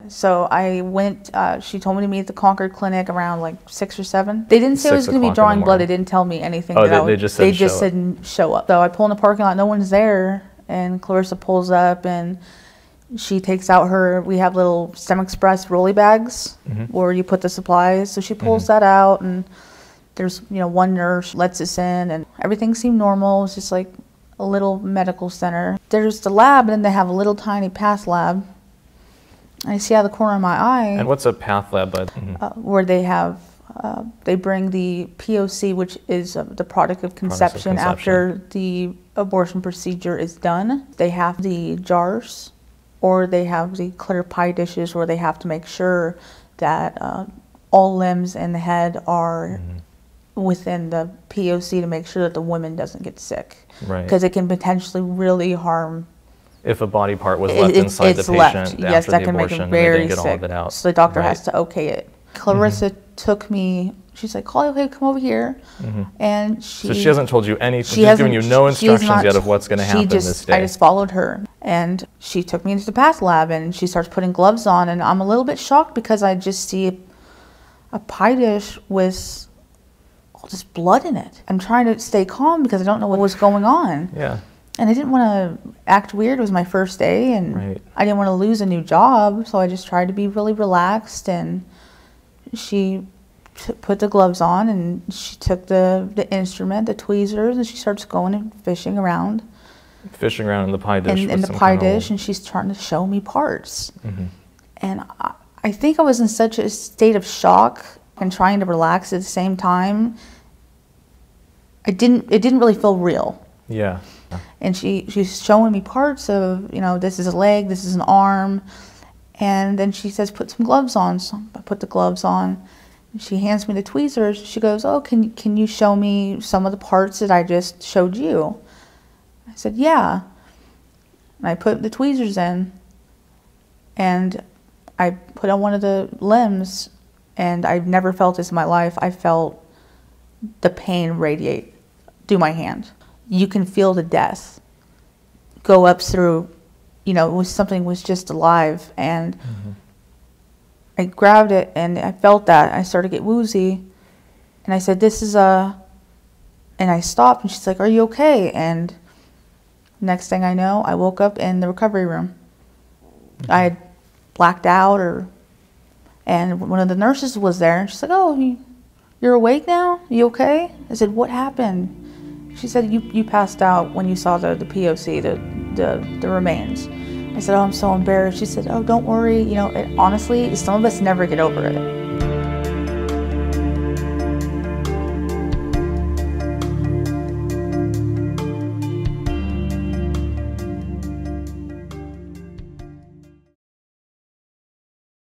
So I went, she told me to meet at the Concord Clinic around like 6 or 7. They didn't say I was going to be drawing blood. They didn't tell me anything. Oh, they just said show up. So I pull in the parking lot, no one's there, and Clarissa pulls up and she takes out we have little StemExpress rolly bags where you put the supplies. So she pulls that out, and there's, one nurse lets us in, and everything seemed normal. It's just like a little medical center. There's the lab, and then they have a little tiny path lab. I see out of the corner of my eye. And what's a path lab, bud? Where they have, they bring the POC, which is the product of conception after the abortion procedure is done. They have the jars, or they have the clear pie dishes where they have to make sure that all limbs and the head are within the POC to make sure that the woman doesn't get sick. Right. Because it can potentially really harm. If a body part was left inside the patient yes, after that the can abortion, make it very they didn't get sick. all of it out. So the doctor has to okay it. Clarissa took me. She's like, "Okay, come over here," and So she hasn't told you anything. She's giving you no instructions yet of what's going to happen this day. I just followed her, and she took me into the path lab, and she starts putting gloves on, and I'm a little bit shocked because I just see a pie dish with all this blood in it. I'm trying to stay calm because I don't know what was going on. Yeah. And I didn't want to act weird. It was my first day, and I didn't want to lose a new job, so I just tried to be really relaxed. And she put the gloves on, and she took the instrument, the tweezers, and she starts going and fishing around. Fishing around in the pie dish. In the pie dish, and she's trying to show me parts. And I think I was in such a state of shock and trying to relax at the same time. It didn't really feel real. Yeah. And she's showing me parts of, this is a leg, this is an arm. And then she says, put some gloves on. So I put the gloves on. And she hands me the tweezers. She goes, oh, can you show me some of the parts that I just showed you? I said, yeah. And I put the tweezers in. And I put on one of the limbs. And I've never felt this in my life. I felt the pain radiate through my hand. You can feel the death go up through, something was just alive. And I grabbed it and I felt that. I started to get woozy. And I said, and I stopped, and she's like, are you okay? And next thing I know, I woke up in the recovery room. I had blacked out, and one of the nurses was there, and she's like, oh, you're awake now? You okay? I said, what happened? She said, you passed out when you saw the POC, the remains. I said, oh, I'm so embarrassed. She said, oh, don't worry. Honestly, some of us never get over it.